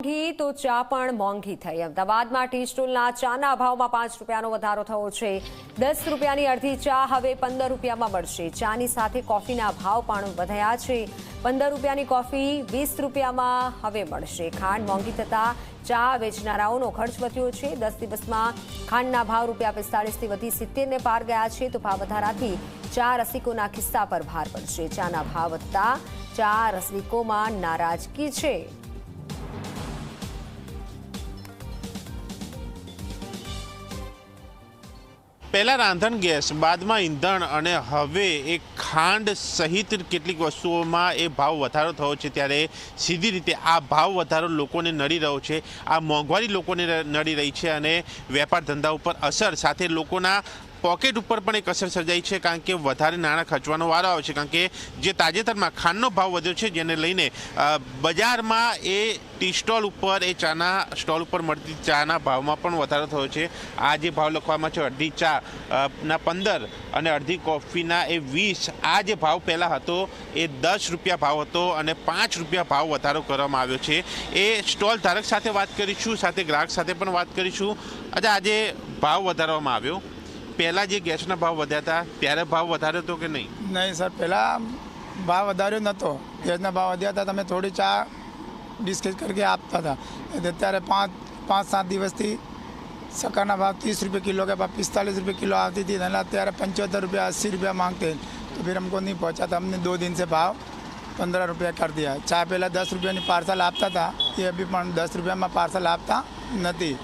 મોંઘી તો ચા પણ મોંઘી થઈ। અમદાવાદમાં ટી સ્ટોલના ચાના ભાવમાં 5 રૂપિયાનો વધારો થયો છે। 10 રૂપિયાની અડધી ચા હવે 15 રૂપિયામાં મળશે। ચાની સાથે કોફીના ભાવ પણ વધ્યા છે। 15 રૂપિયાની કોફી 20 રૂપિયામાં હવે મળશે। ખાંડ મોંઘી થતાં ચા વેચનારાઓનો ખર્ચ વધ્યો છે। 10 દિવસમાં ખાંડના ભાવ ₹45થી વધી 70ને પાર ગયા છે। તો ભાવ વધારાથી ચા રસિકોના ખિસ્સા પર ભાર પડશે। ચાના ભાવ વધતા ચા રસિકોમાં નારાજગી છે। પહેલા રાંધણ ગેસ, બાદમાં ઈંધણ અને હવે એક ખાંડ સહિત કેટલીક વસ્તુઓમાં એ ભાવ વધારો થયો છે। ત્યારે સીધી રીતે આ ભાવ વધારો લોકોને નડી રહ્યો છે। આ મોંઘવારી લોકોને નડી રહી છે અને વેપાર ધંધા ઉપર અસર સાથે લોકોના પોકેટ ઉપર પણ એક અસર સર્જાઈ છે। કારણ કે વધારે નાણાં ખર્ચવાનો વારો આવે છે। કારણ કે જે તાજેતરમાં ખાંડનો ભાવ વધ્યો છે જેને લઈને બજારમાં એ ટી સ્ટોલ ઉપર એ ચાના સ્ટોલ ઉપર મળતી ચાના ભાવમાં પણ વધારો થયો છે। આ જે ભાવ લખવામાં છે અડધી ચા ના 15 અને અડધી કોફીના એ 20। આ જે ભાવ પહેલાં હતો એ 10 રૂપિયા ભાવ હતો અને 5 રૂપિયા ભાવ વધારો કરવામાં આવ્યો છે। એ સ્ટોલ ધારક સાથે વાત કરીશું, સાથે ગ્રાહક સાથે પણ વાત કરીશું। અચ્છા, આજે ભાવ વધારવામાં આવ્યો, પહેલા જે ગેસના ભાવ વધ્યા હતા ત્યારે ભાવ વધાર્યો હતો કે નહીં? નહીં સર, પહેલાં ભાવ વધાર્યો નહોતો। ગેસના ભાવ વધ્યા હતા, તમે થોડી ચા ડિસ્કસ કરકે આપતા હતા। અત્યારે 5-7 દિવસથી શક્કરના ભાવ 30 रुपये किलो के बाद 45 रुपये किलो आती थी, અત્યારે 75 रुपया 80 रुपया मांगते हैं। तो फिर हमको नहीं पहुंचा था, हमने 2 दिन से भाव 15 रुपया कर दिया। चા પહેલાં 10 રૂપિયાની પાર્સલ આપતા હતા, એ અભી પણ 10 રૂપિયામાં પાર્સલ આપતા નથી।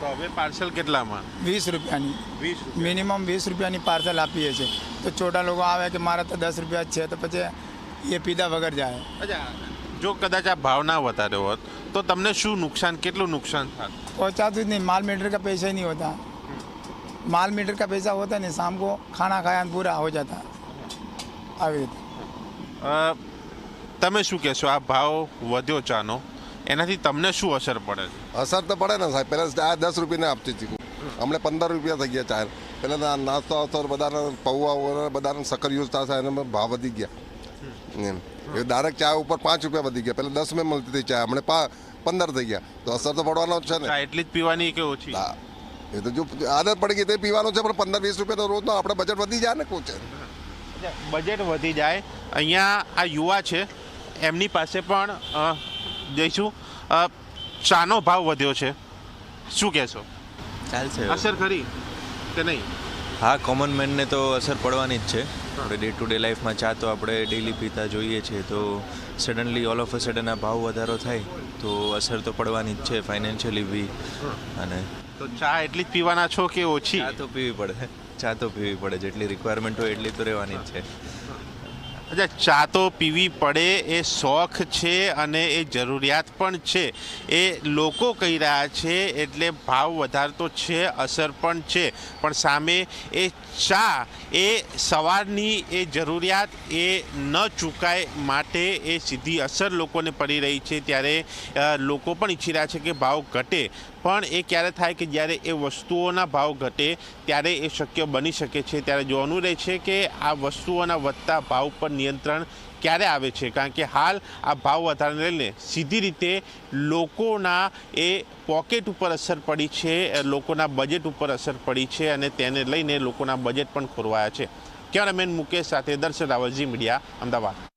તો હવે પાર્સલ કેટલામાં? 20 રૂપિયાની, 20 મિનિમમ 20 રૂપિયાની પાર્સલ આપીએ છીએ। તો છોટા લોકો આવે કે મારા તો 10 રૂપિયા જ છે, તો પછી એ પીધા વગર જાય। અચ્છા, જો કદાચ આ ભાવ ના વધાર્યો હોત તો તમને શું નુકસાન, કેટલું નુકસાન થાત? पहुँचाते नहीं, माल मीटर का पैसा ही नहीं होता। माल मीटर का पैसा होता नहीं, शाम को खाना खाया पूरा हो जाता। આવી રીતે તમે શું કહેશો? આ ભાવ વધ્યો ચાનો, એનાથી તમને શું અસર પડે છે? અસર તો પડે ને સાહેબ। પહેલાં ચા 10 રૂપિયાને આપતી હતી, હમણાં 15 રૂપિયા થઈ ગયા ચા। પહેલાં નાસ્તો આવતો બધાને પૌવા વગેરે બધાને શક્કર યુઝ થશે, એના ભાવ વધી ગયા એમ। એ ડાયરેક્ટ ચા ઉપર 5 રૂપિયા વધી ગયા। પહેલાં 10 में મળતી હતી ચા, હમણાં 15 થઈ ગયા। તો અસર તો પડવાનો જ છે ને। એટલી જ પીવાની કે ઓછી? એ તો જો આદત પડી ગઈ તે પીવાનું છે, પણ 15-20 રૂપિયા તો રોજનો આપણે બજેટ વધી જાય ને કોચ। બજેટ વધી જાય। અહીંયા આ યુવા છે, એમની પાસે પણ જઈશું। ચાનો ભાવ વધ્યો છે, શું કહેશો? ચાલશે, અસર ખરી કે નહીં? હા, કોમન મેનને તો અસર પડવાની જ છે। આપણે ડે ટુ ડે લાઈફમાં ચા તો આપણે ડેલી પીતા જોઈએ છીએ, તો suddenly all of a sudden આ ભાવ વધારો થાય તો અસર તો પડવાની જ છે, ફાઇનાન્શિયલી બી। અને તો ચા એટલી જ પીવાના છો કે ઓછી? ચા તો પીવી પડે, ચા તો પીવી પડે, જેટલી રિક્વાયરમેન્ટ હોય એટલી તો રહેવાની જ છે। અચ્છા, ચા તો પીવી પડે, એ શોખ છે અને એ જરૂરિયાત પણ છે, એ લોકો કહી રહ્યા છે। એટલે ભાવ વધાર તો છે, અસર પણ છે, પણ સામે એ ચા એ સવારની એ જરૂરિયાત એ ન ચૂકાય માટે એ સીધી અસર લોકોને પડી રહી છે। ત્યારે લોકો પણ ઈચ્છી રહ્યા છે કે ભાવ ઘટે, પણ એ ક્યારે થાય કે જ્યારે એ વસ્તુઓના ભાવ ઘટે ત્યારે એ શક્ય બની શકે છે। ત્યારે જોવાનું રહે છે કે આ વસ્તુઓના વધતા ભાવ પર નિયંત્રણ ક્યારે આવે છે। કારણ કે હાલ આ ભાવ વધારાને લઈને સીધી રીતે લોકોના એ પોકેટ ઉપર અસર પડી છે, લોકોના બજેટ ઉપર અસર પડી છે અને તેને લઈને લોકોના બજેટ પણ ખોરવાયા છે। કેમેરામેન મુકેશ સાથે દર્શન રાવલ, ઝી મીડિયા, અમદાવાદ।